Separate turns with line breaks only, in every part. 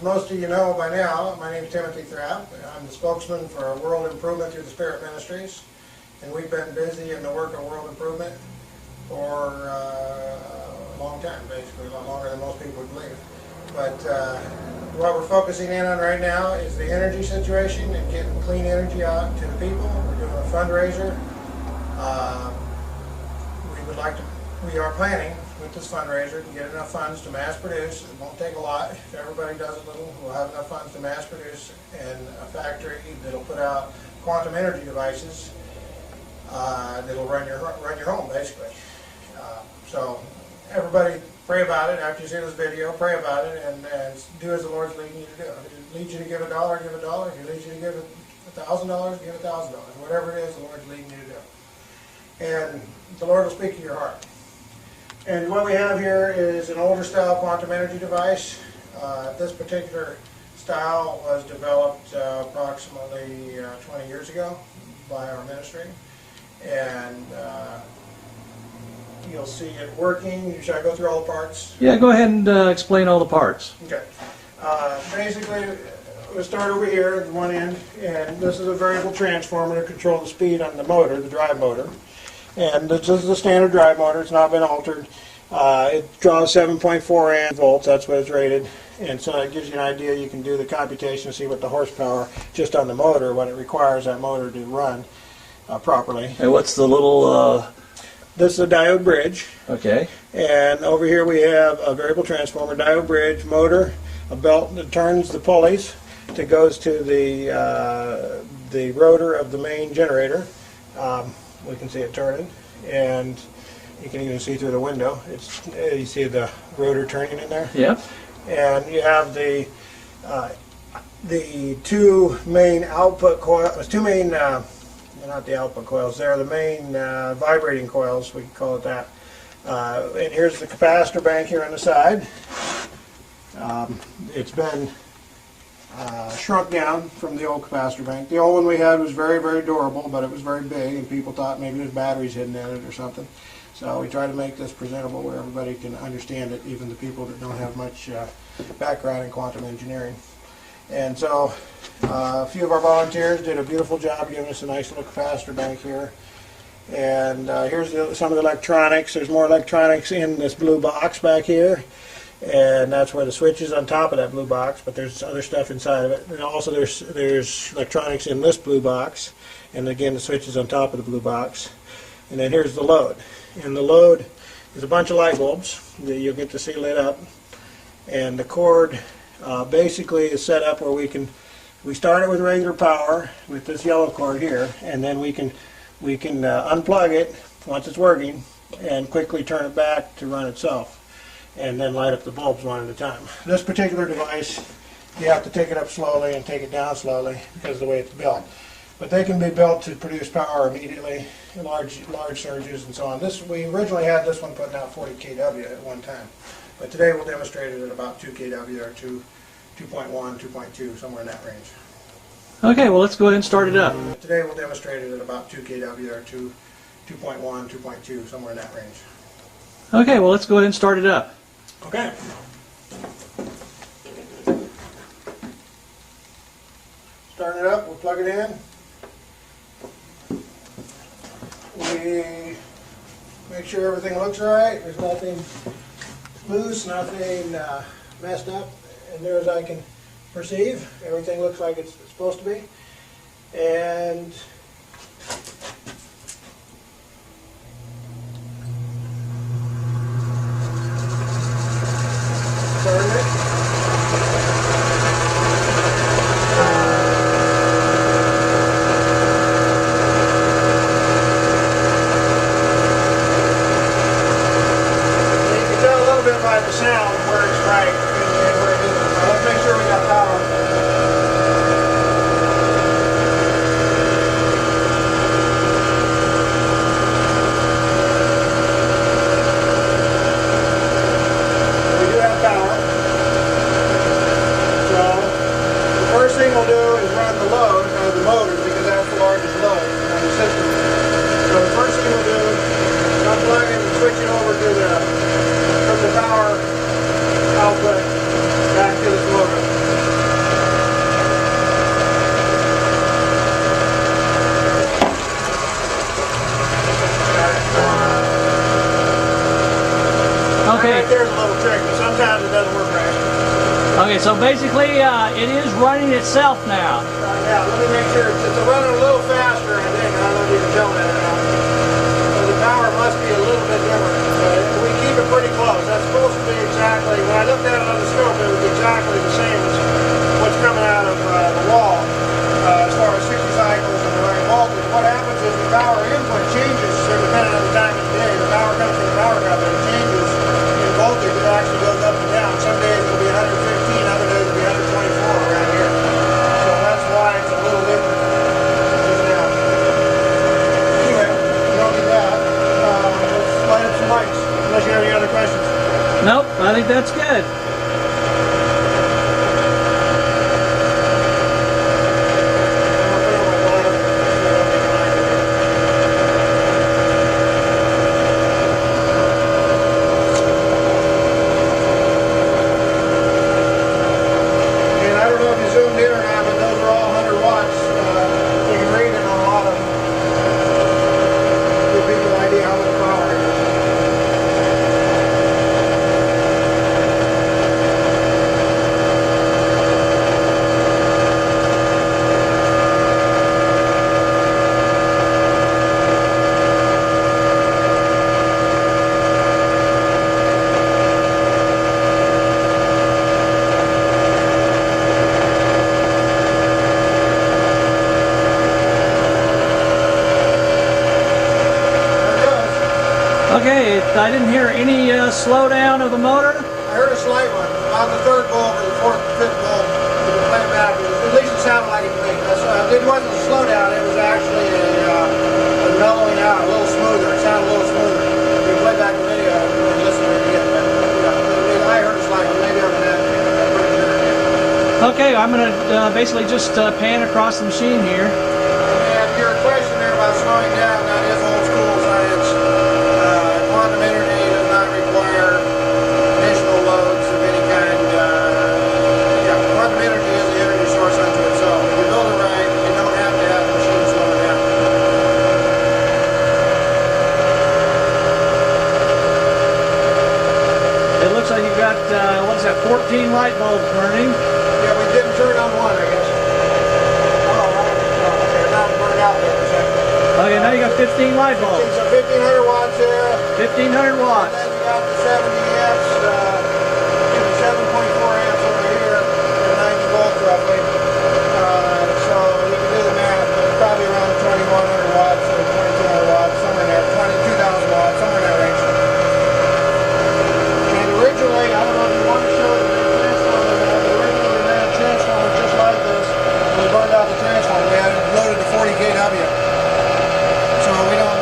most of you know by now, my name is Timothy Thrapp. I'm the spokesman for World Improvement through the Spirit Ministries, and we've been busy in the work of World Improvement for a long time, basically, a lot longer than most people would believe. But what we're focusing in on right now is the energy situation and getting clean energy out to the people. We're doing a fundraiser. We are planning with this fundraiser to get enough funds to mass produce. It won't take a lot. If everybody does a little, we'll have enough funds to mass produce in a factory that'll put out quantum energy devices that'll run your home, basically. So everybody pray about it. After you see this video, pray about it and do as the Lord's leading you to do. If He leads you to give $1, give $1. If He leads you to give $1,000, give $1,000. Whatever it is, the Lord's leading you to do. And the Lord will speak to your heart. And what we have here is an older style quantum energy device. This particular style was developed approximately 20 years ago by our ministry. And you'll see it working. Should I go through all the parts?
Yeah, go ahead and explain all the parts.
Okay. Basically, we'll start over here at one end, and this is a variable transformer to control the speed on the motor, the drive motor. And this is the standard drive motor. It's not been altered. It draws 7.4 amp volts. That's what it's rated. And so it gives you an idea. You can do the computation to see what the horsepower just on the motor, what it requires that motor to run properly.
And what's the little...
This is a diode bridge.
Okay.
And over here we have a variable transformer, diode bridge, motor, a belt that turns the pulleys that goes to the rotor of the main generator. We can see it turning, and you can even see through the window. You see the rotor turning in there.
Yep.
And you have the two main output coils, not the output coils. They're the main vibrating coils. We can call it that. And here's the capacitor bank here on the side. It's been shrunk down from the old capacitor bank. The old one we had was very, very durable, but it was very big, and people thought maybe there's batteries hidden in it or something. So we try to make this presentable where everybody can understand it, even the people that don't have much background in quantum engineering. And so a few of our volunteers did a beautiful job giving us a nice little capacitor bank here. And here's some of the electronics. There's more electronics in this blue box back here. And that's where the switch is on top of that blue box, but there's other stuff inside of it. And also there's electronics in this blue box, and again the switch is on top of the blue box. And then here's the load. And the load is a bunch of light bulbs that you'll get to see lit up. And the cord basically is set up where we start it with regular power with this yellow cord here, and then we can unplug it once it's working and quickly turn it back to run itself, and then light up the bulbs one at a time. This particular device, you have to take it up slowly and take it down slowly because of the way it's built. But they can be built to produce power immediately, large surges and so on. We originally had this one putting out 40 kW at one time, but today we'll demonstrate it at about 2 kW or 2.1, 2.2, somewhere in that range.
Okay, well let's go ahead and start it up.
Today we'll demonstrate it at about 2 kW or 2.1, 2.2, somewhere in that range.
Okay, well let's go ahead and start it up.
Okay. Starting it up, we'll plug it in. We make sure everything looks all right. There's nothing loose, nothing messed up, as near as I can perceive. Everything looks like it's supposed to be. And turn it. By the sound where it's right and where it isn't. So let's make sure we got power. We do have power. So the first thing we'll do is run the load, or the motor, because that's the largest load on the system. So the first thing we'll do is unplug it and switch it over to the power output back to this motor. right there's a little trick, but sometimes it doesn't work right.
Okay, so basically it is running itself now.
Yeah, let me make sure it's running a little faster, I think. I don't know if you can tell that or not. So the power must be a little bit different. We keep it pretty close. That's supposed to be exactly, when I looked at it on the scope, it was exactly the same as what's coming out of the wall as far as 60 cycles and the right voltage. What happens is the power input changes depending on the time of the day. The power comes from the power company. It changes in voltage. It actually goes up and down. Some days it'll be 115, other days it'll be 124 around here. So that's why it's a little different just now. Anyway, we don't need that. Let's light up some lights, unless you have any other questions.
Nope, I think that's good.
Zoomed in or not, but those are all 100 watts. You can read it on a lot of them. Give people an idea how much power it is.
Okay, I didn't hear any slowdown of the motor.
I heard a slight one. On the third bulb or the fourth, fifth bulb, you can play it back. At least it sounded like it to me. It wasn't a slowdown, it was actually a mellowing out, a little smoother. It sounded a little smoother. You can play back the video and listen to it again. I heard a slight one, maybe over that.
Okay, I'm going to basically just pan across the machine here.
And your question there about slowing down, that is old school science. Quantum energy does not require additional loads of any kind. Quantum energy is the energy source unto itself. If you build it right, you don't have to have the machine slow it down.
It looks like you've got, what's that, 14 light bulbs burning.
Yeah, we didn't turn on one, I guess. Okay, now it's burned out there for a second.
Okay, now you got 15 light bulbs.
So 1,500 watts there.
1,500 watts.
And then you got the 70 amps, 7.4 amps over here, and 90 volts roughly. So you can do the math, but it's probably around 2,100 watts or 2,200 watts, somewhere in there, 22,000 watts, somewhere in that range. And originally, I don't know if you want to show the transformer, but originally we ran a transformer just like this, and we burned out the transformer. We had it loaded to 40 kW. So we don't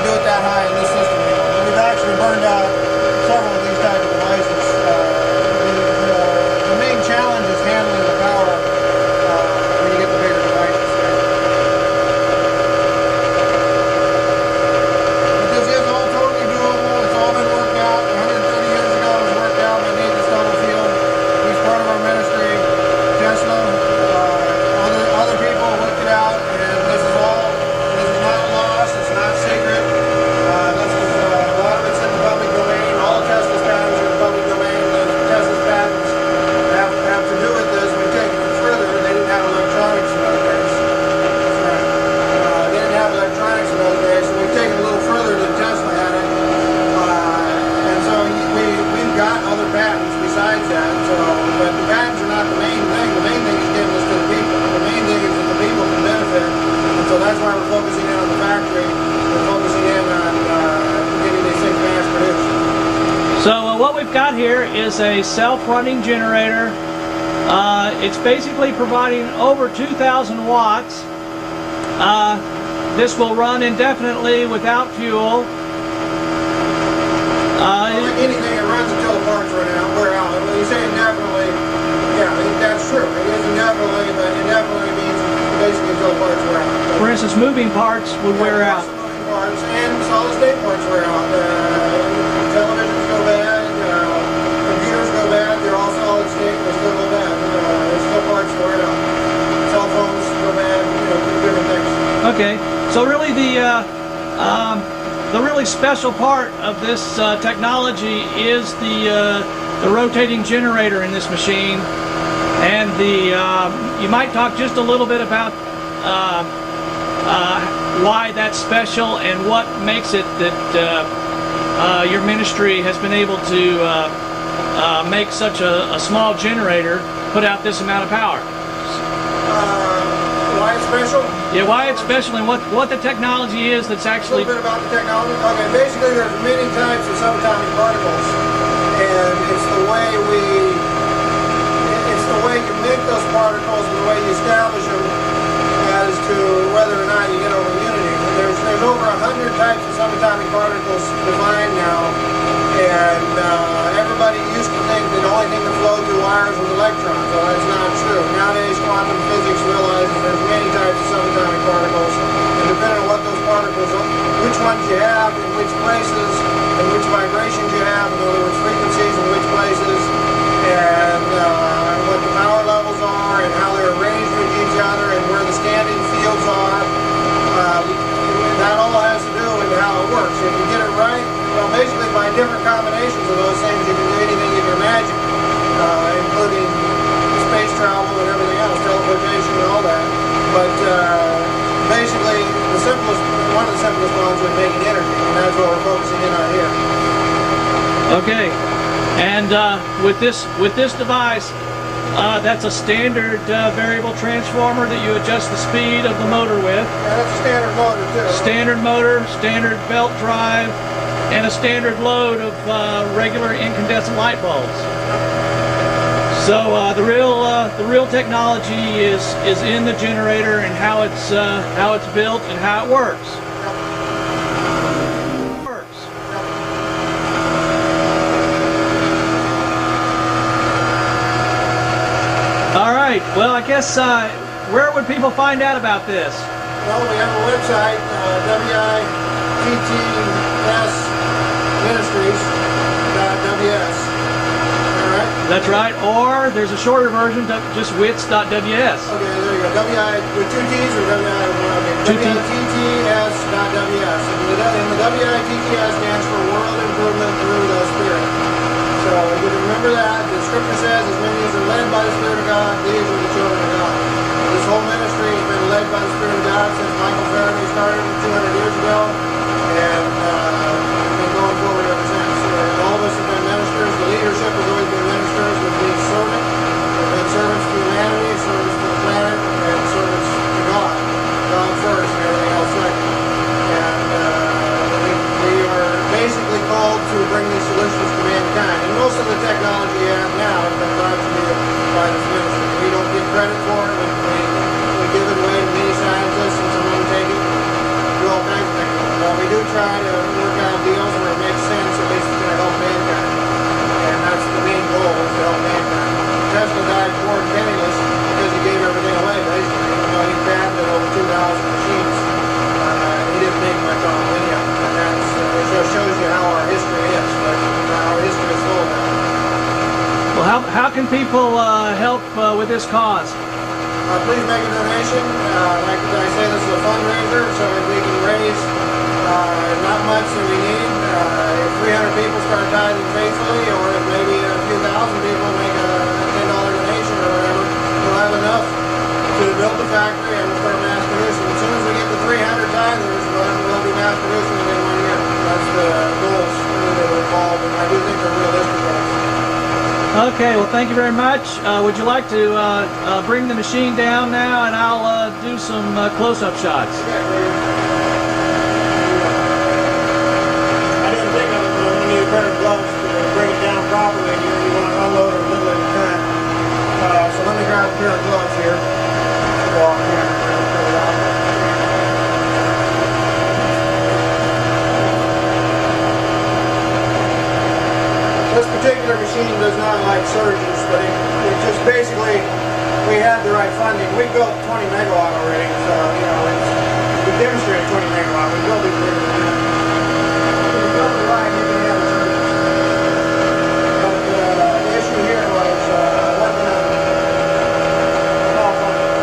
do it that high in this system anymore. We've actually burned out several of these type of devices. The main challenge is handling the power when you get the bigger devices. But this is all totally doable. It's all been worked out. 130 years ago it was worked out by Nathan Stubblefield. He's part of our ministry. Tesla, other people worked it out, and this is not lost. It's not secret. A lot of it's in the public domain. All of Tesla's patents are in the public domain. Tesla's patents have to do with this. We've taken it further. They didn't have electronics in those days. That's right. They didn't have electronics in those days, so we've taken it a little further than Tesla had it. And so we've got other patents besides that. But the patents are not the main thing. The main thing is getting this to the people. The main thing is that the people can benefit. And so that's why we're focusing in on the factory. We're focusing in on getting these things mass produced.
So what we've got here is a self-running generator. It's basically providing over 2,000 watts. This will run indefinitely without fuel.
Like anything, it runs until the parts wear out. When you say indefinitely, yeah, that's true. It is indefinitely, but indefinitely means basically until the parts wear out.
For instance, moving parts would wear out.
Moving parts and solid state parts wear out. Televisions go bad, computers go bad, they're all solid state, they still go bad. There's still parts wear out. Cell phones go bad, different things.
Okay, so really the the really special part of this technology is the rotating generator in this machine, and you might talk just a little bit about why that's special and what makes it that your ministry has been able to make such a small generator put out this amount of power.
Why it's special?
Yeah, why it's special and what the technology is that's
A
actually...
little bit about the technology. Okay, basically there's many types of subatomic particles, and it's the way you make those particles and the way you establish them as to whether or not you get over unity. There's over 100 types of subatomic particles defined now, and everybody used to think that the only thing that flowed through wires was electrons. Well, that's not true. Nowadays, quantum physics realizes there's many types of subatomic particles, and depending on what those particles are, which ones you have, in which places, and which vibrations you have, in other words, frequencies in which places, and what the power levels are, and how they're arranged with each other, and where the standing fields are. That all has to do with how it works. If you get it right, well, basically by different combinations of those things, you can do anything you can imagine, including space travel and everything else, teleportation and all that. But basically, one of the simplest ones is making energy, and that's what we're focusing in on here.
Okay, and with this device, that's a standard variable transformer that you adjust the speed of the motor with.
Yeah, that's a standard motor too.
Standard motor, standard belt drive, and a standard load of regular incandescent light bulbs. So the real technology is in the generator and how it's built and how it works. All right. Well, I guess where would people find out about this?
Well, we have a website, WITTSministries.ws.
That's right. Or there's a shorter version, just wits.ws.
Okay, there you go. With two T's or WI? Okay. WITTS.ws. And the WITTS stands for World Improvement Through the Spirit. So you can remember that. The scripture says, as many as are led by the Spirit of God, these are the children of God. This whole ministry has been led by the Spirit of God since Michael Faraday started 200 years ago, and been going forward ever since. All of us have been ministers. The leadership has always been ministers, which means servant. We've been servants to humanity, servants to the planet, and servants to God. God first and everything else second. And we are basically called to bring these solutions to mankind. And most of the technology you have now has been brought to you by this ministry. We don't get credit for it. We give it away to many scientists and some undertakings. Do all kinds of things. But we do try to work out deals where it makes sense, at least it's going to help mankind. And that's the main goal, is to help mankind. Tesla died poor and penniless because he gave everything away, basically. Even though he patented over 2,000 machines, he didn't make much on them anyhow. And it just shows you how our history is. But our history is full of that.
Well, how can people help with this cause?
Please make a donation. Like I say, this is a fundraiser, so if we can raise not much that we need, if 300 people start tithing faithfully, or if maybe a few thousand people make a $10 donation or whatever, we'll have enough to build the factory and we'll start mass producing. As soon as we get to 300 tithers, we'll be mass producing within 1 year. That's the goals that are involved, and I do think they're realistic goals.
Okay, well, thank you very much. Would you like to bring the machine down now, and I'll do some close-up shots.
I didn't think of it, but when you need a pair of gloves to bring it down properly, you want to unload it a little at a time. So let me grab a pair of gloves here. Walk here and pull it out. This particular machine does not like surges, but it just basically, we had the right funding. We built 20 megawatt already, so we demonstrated 20 megawatt. We built it bigger than that. If you build it right, you can have a surge. But the issue here was what the malfunction.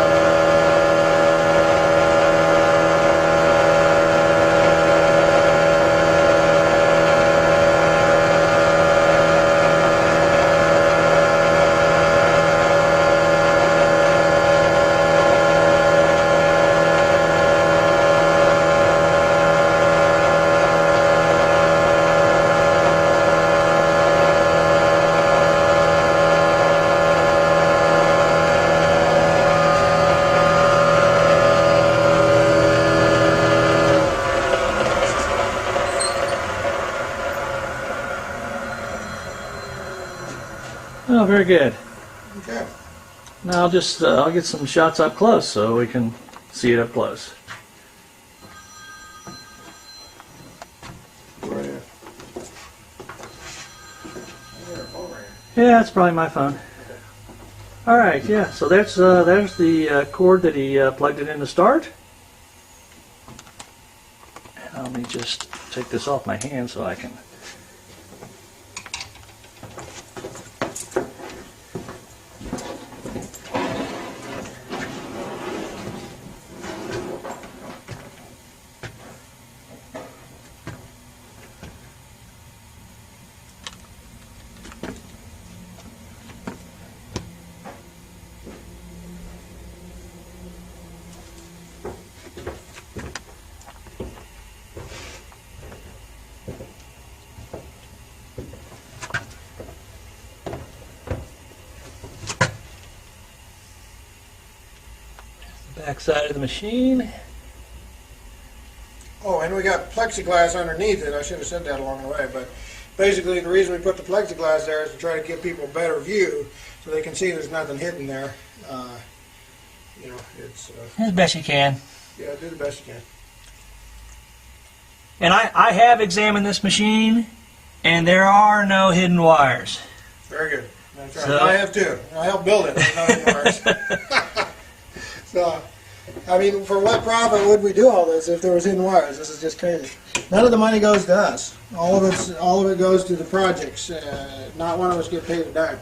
Oh, very good.
Okay.
Now I'll get some shots up close so we can see it up close.
Right here.
Yeah, that's probably my phone. All right, yeah. So there's the cord that he plugged it in to start. And let me just take this off my hand so I can. Back side of the machine.
Oh, and we got plexiglass underneath it. I should have said that along the way, but basically the reason we put the plexiglass there is to try to give people a better view so they can see there's nothing hidden there. You know, it's
As best you can.
yeah, do the best you can.
And I have examined this machine, and there are no hidden wires.
Very good. That's right.
So-
I have too. I helped build it. There's no hidden wires. So, I mean, for what profit would we do all this if there was hidden wires? This is just crazy. None of the money goes to us. All of it goes to the projects. Not one of us get paid a dime.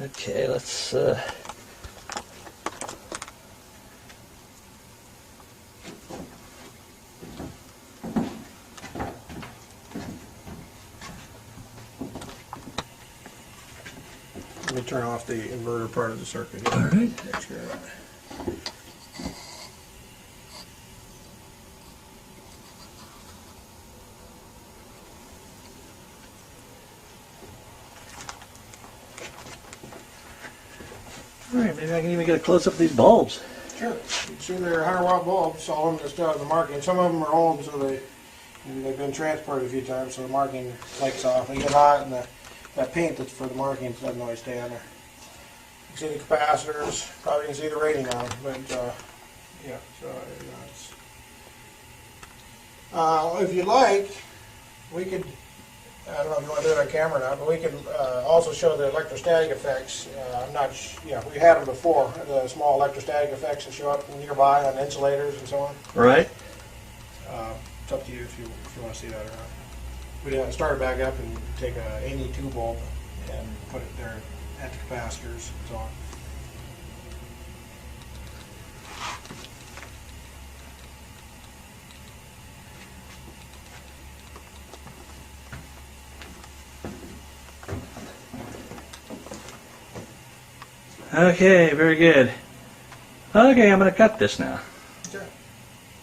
Okay, let's.
Let me turn off the inverter part of the circuit.
All right.
Make sure of that.
All right, maybe I can even get a close up of these bulbs.
Sure. You can see they're 100-watt bulbs, all of them just out of the marking. Some of them are old, so they've been transported a few times, so the marking flakes off. They get hot, and that paint that's for the markings doesn't always stay on there. You can see the capacitors. Probably can see the rating on them, but yeah. So it's. If you like, we could. I don't know if you want to do it on camera or not, but we could also show the electrostatic effects. I'm not, we had them before, the small electrostatic effects that show up nearby on insulators and so on.
Right.
It's up to you if you want to see that or not. We'd start it back up and take a Ne2 bulb and put it there at the capacitors and so on.
Okay, very good. Okay, I'm going to cut this now.
Sure.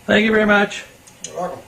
Thank you very much.
You're welcome.